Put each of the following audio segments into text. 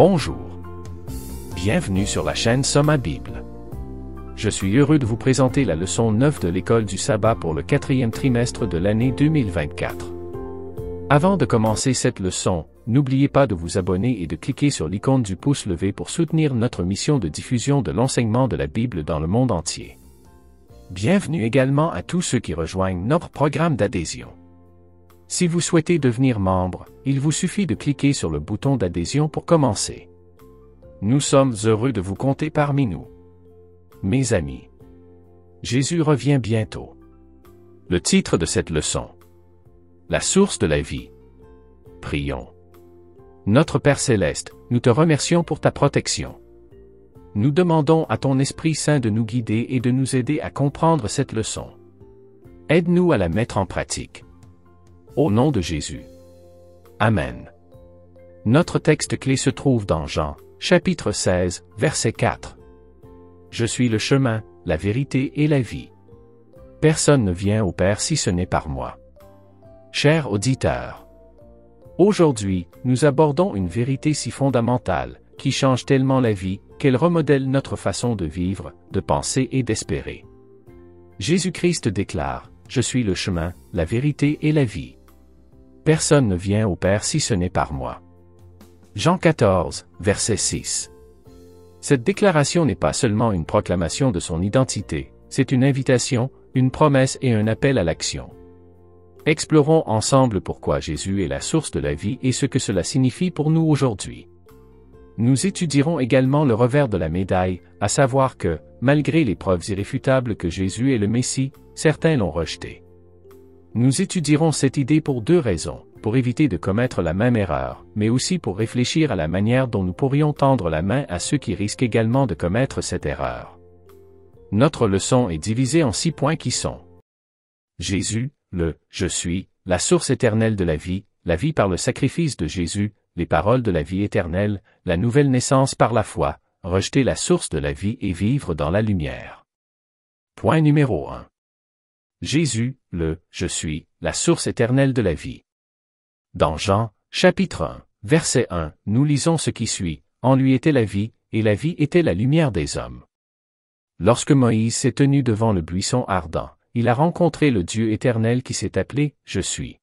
Bonjour. Bienvenue sur la chaîne Soma Bible. Je suis heureux de vous présenter la leçon 9 de l'école du sabbat pour le 4e trimestre de l'année 2024. Avant de commencer cette leçon, n'oubliez pas de vous abonner et de cliquer sur l'icône du pouce levé pour soutenir notre mission de diffusion de l'enseignement de la Bible dans le monde entier. Bienvenue également à tous ceux qui rejoignent notre programme d'adhésion. Si vous souhaitez devenir membre, il vous suffit de cliquer sur le bouton d'adhésion pour commencer. Nous sommes heureux de vous compter parmi nous. Mes amis, Jésus revient bientôt. Le titre de cette leçon: La source de la vie. Prions. Notre Père Céleste, nous te remercions pour ta protection. Nous demandons à ton Esprit Saint de nous guider et de nous aider à comprendre cette leçon. Aide-nous à la mettre en pratique. Au nom de Jésus. Amen. Notre texte clé se trouve dans Jean, chapitre 16, verset 4. Je suis le chemin, la vérité et la vie. Personne ne vient au Père si ce n'est par moi. Chers auditeurs, aujourd'hui, nous abordons une vérité si fondamentale, qui change tellement la vie, qu'elle remodèle notre façon de vivre, de penser et d'espérer. Jésus-Christ déclare: Je suis le chemin, la vérité et la vie. Personne ne vient au Père si ce n'est par moi. Jean 14, verset 6. Cette déclaration n'est pas seulement une proclamation de son identité, c'est une invitation, une promesse et un appel à l'action. Explorons ensemble pourquoi Jésus est la source de la vie et ce que cela signifie pour nous aujourd'hui. Nous étudierons également le revers de la médaille, à savoir que, malgré les preuves irréfutables que Jésus est le Messie, certains l'ont rejeté. Nous étudierons cette idée pour deux raisons, pour éviter de commettre la même erreur, mais aussi pour réfléchir à la manière dont nous pourrions tendre la main à ceux qui risquent également de commettre cette erreur. Notre leçon est divisée en 6 points qui sont: Jésus, le « Je suis », la source éternelle de la vie par le sacrifice de Jésus, les paroles de la vie éternelle, la nouvelle naissance par la foi, rejeter la source de la vie et vivre dans la lumière. Point numéro 1. Jésus, le « Je suis », la source éternelle de la vie. Dans Jean, chapitre 1, verset 1, nous lisons ce qui suit: En lui était la vie, et la vie était la lumière des hommes. Lorsque Moïse s'est tenu devant le buisson ardent, il a rencontré le Dieu éternel qui s'est appelé « Je suis ».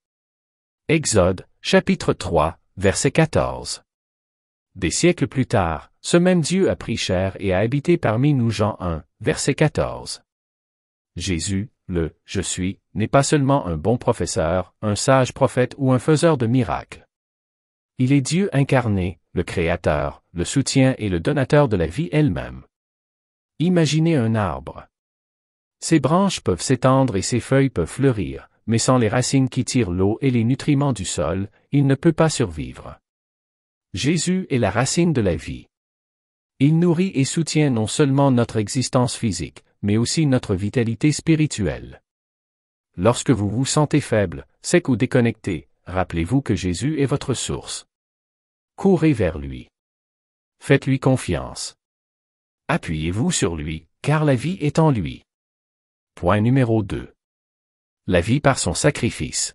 Exode, chapitre 3, verset 14. Des siècles plus tard, ce même Dieu a pris chair et a habité parmi nous. Jean 1, verset 14. Jésus, le « Je suis », n'est pas seulement un bon professeur, un sage prophète ou un faiseur de miracles. Il est Dieu incarné, le Créateur, le soutien et le donateur de la vie elle-même. Imaginez un arbre. Ses branches peuvent s'étendre et ses feuilles peuvent fleurir, mais sans les racines qui tirent l'eau et les nutriments du sol, il ne peut pas survivre. Jésus est la racine de la vie. Il nourrit et soutient non seulement notre existence physique, mais aussi notre vitalité spirituelle. Lorsque vous vous sentez faible, sec ou déconnecté, rappelez-vous que Jésus est votre source. Courez vers lui. Faites-lui confiance. Appuyez-vous sur lui, car la vie est en lui. Point numéro 2. La vie par son sacrifice.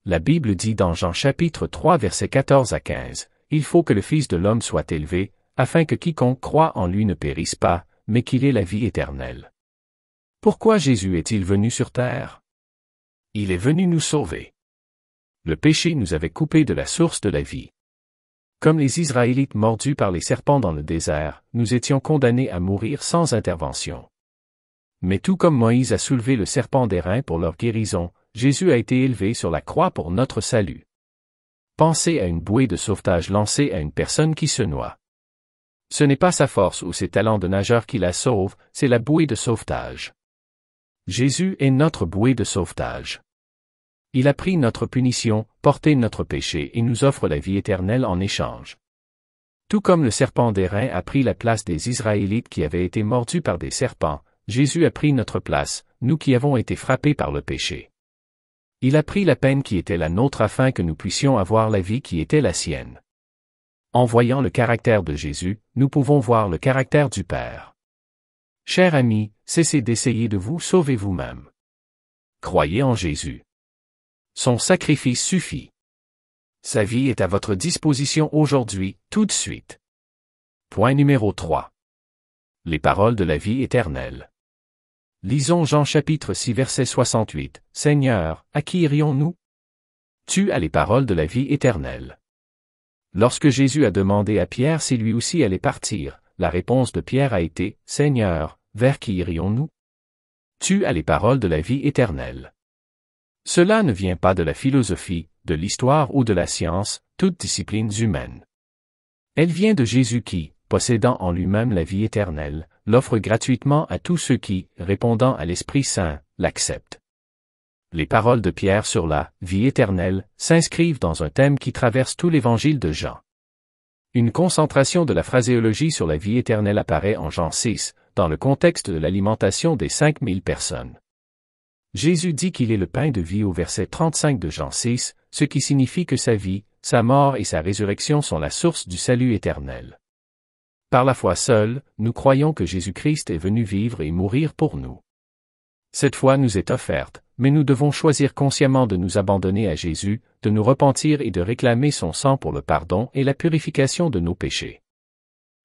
La Bible dit dans Jean chapitre 3 versets 14 à 15, « Il faut que le Fils de l'homme soit élevé, afin que quiconque croit en lui ne périsse pas, mais qu'il ait la vie éternelle. » Pourquoi Jésus est-il venu sur terre? Il est venu nous sauver. Le péché nous avait coupés de la source de la vie. Comme les Israélites mordus par les serpents dans le désert, nous étions condamnés à mourir sans intervention. Mais tout comme Moïse a soulevé le serpent d'airain pour leur guérison, Jésus a été élevé sur la croix pour notre salut. Pensez à une bouée de sauvetage lancée à une personne qui se noie. Ce n'est pas sa force ou ses talents de nageur qui la sauvent, c'est la bouée de sauvetage. Jésus est notre bouée de sauvetage. Il a pris notre punition, porté notre péché et nous offre la vie éternelle en échange. Tout comme le serpent d'airain a pris la place des Israélites qui avaient été mordus par des serpents, Jésus a pris notre place, nous qui avons été frappés par le péché. Il a pris la peine qui était la nôtre afin que nous puissions avoir la vie qui était la sienne. En voyant le caractère de Jésus, nous pouvons voir le caractère du Père. Chers amis, cessez d'essayer de vous sauver vous-même. Croyez en Jésus. Son sacrifice suffit. Sa vie est à votre disposition aujourd'hui, tout de suite. Point numéro 3. Les paroles de la vie éternelle. Lisons Jean chapitre 6 verset 68. Seigneur, à qui irions-nous? Tu as les paroles de la vie éternelle. Lorsque Jésus a demandé à Pierre si lui aussi allait partir, la réponse de Pierre a été, Seigneur, vers qui irions-nous? Tu as les paroles de la vie éternelle. Cela ne vient pas de la philosophie, de l'histoire ou de la science, toutes disciplines humaines. Elle vient de Jésus qui, possédant en lui-même la vie éternelle, l'offre gratuitement à tous ceux qui, répondant à l'Esprit Saint, l'acceptent. Les paroles de Pierre sur la vie éternelle s'inscrivent dans un thème qui traverse tout l'évangile de Jean. Une concentration de la phraséologie sur la vie éternelle apparaît en Jean 6, dans le contexte de l'alimentation des 5000 personnes. Jésus dit qu'il est le pain de vie au verset 35 de Jean 6, ce qui signifie que sa vie, sa mort et sa résurrection sont la source du salut éternel. Par la foi seule, nous croyons que Jésus-Christ est venu vivre et mourir pour nous. Cette foi nous est offerte, mais nous devons choisir consciemment de nous abandonner à Jésus, de nous repentir et de réclamer son sang pour le pardon et la purification de nos péchés.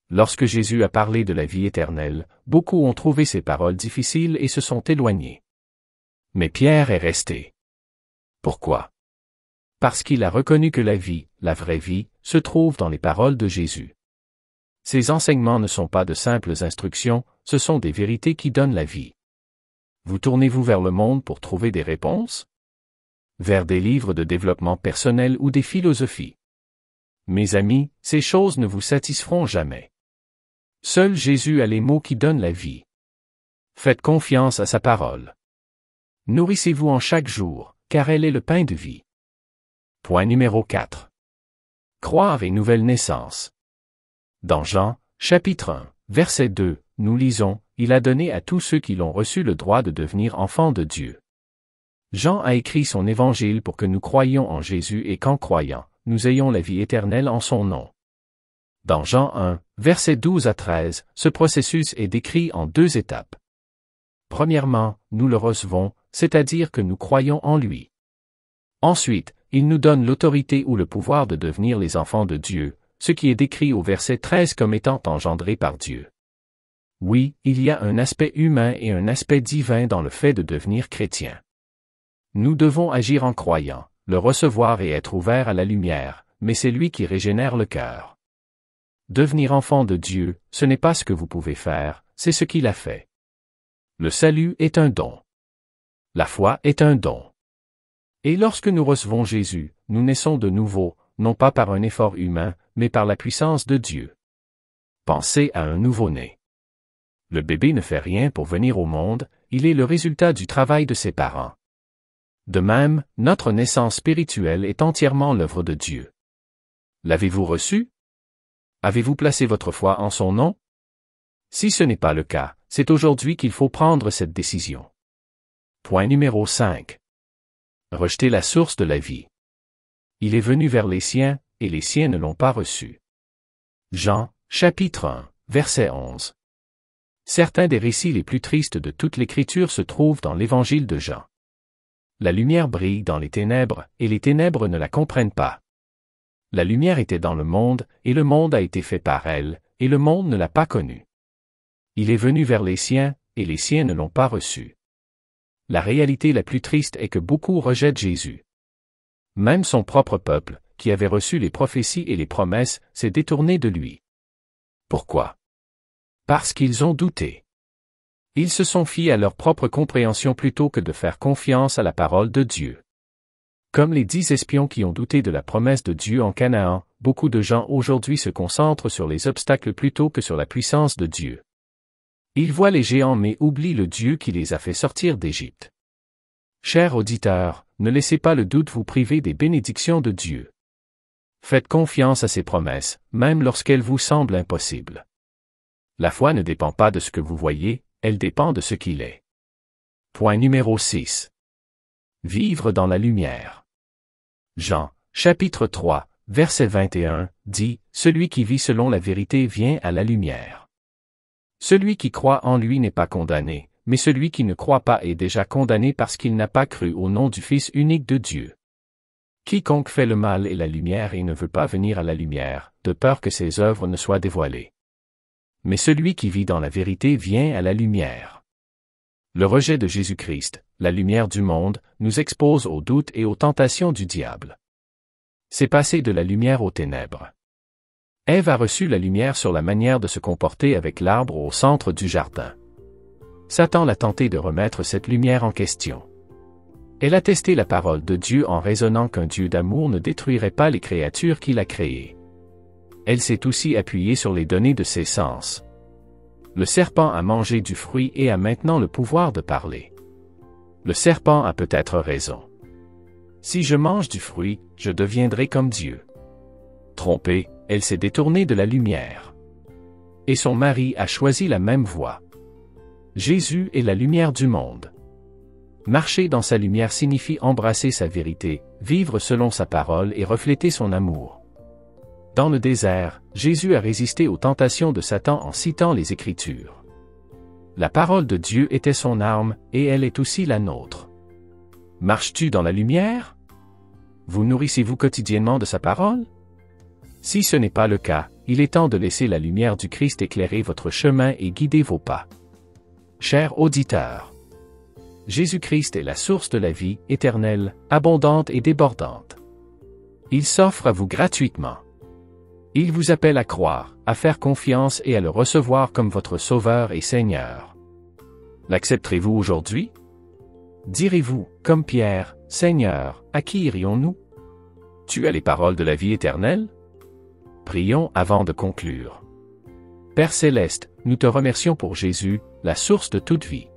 Lorsque Jésus a parlé de la vie éternelle, beaucoup ont trouvé ces paroles difficiles et se sont éloignés. Mais Pierre est resté. Pourquoi? Parce qu'il a reconnu que la vie, la vraie vie, se trouve dans les paroles de Jésus. Ces enseignements ne sont pas de simples instructions, ce sont des vérités qui donnent la vie. Vous tournez-vous vers le monde pour trouver des réponses? Vers des livres de développement personnel ou des philosophies? Mes amis, ces choses ne vous satisferont jamais. Seul Jésus a les mots qui donnent la vie. Faites confiance à sa parole. Nourrissez-vous en chaque jour, car elle est le pain de vie. Point numéro 4. Croire et nouvelle naissance. Dans Jean, chapitre 1, verset 2, nous lisons, « Il a donné à tous ceux qui l'ont reçu le droit de devenir enfants de Dieu. » Jean a écrit son évangile pour que nous croyions en Jésus et qu'en croyant, nous ayons la vie éternelle en son nom. Dans Jean 1, versets 12 à 13, ce processus est décrit en 2 étapes. Premièrement, nous le recevons, c'est-à-dire que nous croyons en lui. Ensuite, il nous donne l'autorité ou le pouvoir de devenir les enfants de Dieu, ce qui est décrit au verset 13 comme étant engendré par Dieu. Oui, il y a un aspect humain et un aspect divin dans le fait de devenir chrétien. Nous devons agir en croyant, le recevoir et être ouverts à la lumière, mais c'est lui qui régénère le cœur. Devenir enfant de Dieu, ce n'est pas ce que vous pouvez faire, c'est ce qu'il a fait. Le salut est un don. La foi est un don. Et lorsque nous recevons Jésus, nous naissons de nouveau, non pas par un effort humain, mais par la puissance de Dieu. Pensez à un nouveau-né. Le bébé ne fait rien pour venir au monde, il est le résultat du travail de ses parents. De même, notre naissance spirituelle est entièrement l'œuvre de Dieu. L'avez-vous reçu? Avez-vous placé votre foi en son nom? Si ce n'est pas le cas, c'est aujourd'hui qu'il faut prendre cette décision. Point numéro 5. Rejeter la source de la vie. Il est venu vers les siens, et les siens ne l'ont pas reçu. Jean, chapitre 1, verset 11. Certains des récits les plus tristes de toute l'Écriture se trouvent dans l'Évangile de Jean. La lumière brille dans les ténèbres, et les ténèbres ne la comprennent pas. La lumière était dans le monde, et le monde a été fait par elle, et le monde ne l'a pas connue. Il est venu vers les siens, et les siens ne l'ont pas reçu. La réalité la plus triste est que beaucoup rejettent Jésus. Même son propre peuple, qui avait reçu les prophéties et les promesses, s'est détourné de lui. Pourquoi? Parce qu'ils ont douté. Ils se sont fiés à leur propre compréhension plutôt que de faire confiance à la parole de Dieu. Comme les 10 espions qui ont douté de la promesse de Dieu en Canaan, beaucoup de gens aujourd'hui se concentrent sur les obstacles plutôt que sur la puissance de Dieu. Ils voient les géants mais oublient le Dieu qui les a fait sortir d'Égypte. Chers auditeurs, ne laissez pas le doute vous priver des bénédictions de Dieu. Faites confiance à ses promesses, même lorsqu'elles vous semblent impossibles. La foi ne dépend pas de ce que vous voyez, elle dépend de ce qu'il est. Point numéro 6. Vivre dans la lumière. Jean, chapitre 3, verset 21, dit, « Celui qui vit selon la vérité vient à la lumière. » Celui qui croit en lui n'est pas condamné, mais celui qui ne croit pas est déjà condamné parce qu'il n'a pas cru au nom du Fils unique de Dieu. Quiconque fait le mal est la lumière et ne veut pas venir à la lumière, de peur que ses œuvres ne soient dévoilées. Mais celui qui vit dans la vérité vient à la lumière. Le rejet de Jésus-Christ, la lumière du monde, nous expose aux doutes et aux tentations du diable. C'est passer de la lumière aux ténèbres. Ève a reçu la lumière sur la manière de se comporter avec l'arbre au centre du jardin. Satan l'a tenté de remettre cette lumière en question. Elle a testé la parole de Dieu en raisonnant qu'un Dieu d'amour ne détruirait pas les créatures qu'il a créées. Elle s'est aussi appuyée sur les données de ses sens. Le serpent a mangé du fruit et a maintenant le pouvoir de parler. Le serpent a peut-être raison. Si je mange du fruit, je deviendrai comme Dieu. Trompée, elle s'est détournée de la lumière. Et son mari a choisi la même voie. Jésus est la lumière du monde. Marcher dans sa lumière signifie embrasser sa vérité, vivre selon sa parole et refléter son amour. Dans le désert, Jésus a résisté aux tentations de Satan en citant les Écritures. La parole de Dieu était son arme, et elle est aussi la nôtre. Marches-tu dans la lumière? Vous nourrissez-vous quotidiennement de sa parole? Si ce n'est pas le cas, il est temps de laisser la lumière du Christ éclairer votre chemin et guider vos pas. Chers auditeurs, Jésus-Christ est la source de la vie, éternelle, abondante et débordante. Il s'offre à vous gratuitement. Il vous appelle à croire, à faire confiance et à le recevoir comme votre Sauveur et Seigneur. L'accepterez-vous aujourd'hui? Direz-vous, comme Pierre, Seigneur, à qui irions-nous? Tu as les paroles de la vie éternelle? Prions avant de conclure. Père Céleste, nous te remercions pour Jésus, la source de toute vie.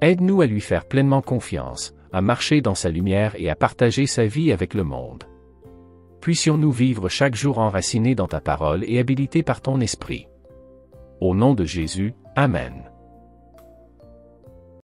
Aide-nous à lui faire pleinement confiance, à marcher dans sa lumière et à partager sa vie avec le monde. Puissions-nous vivre chaque jour enracinés dans ta parole et habilités par ton esprit. Au nom de Jésus, Amen.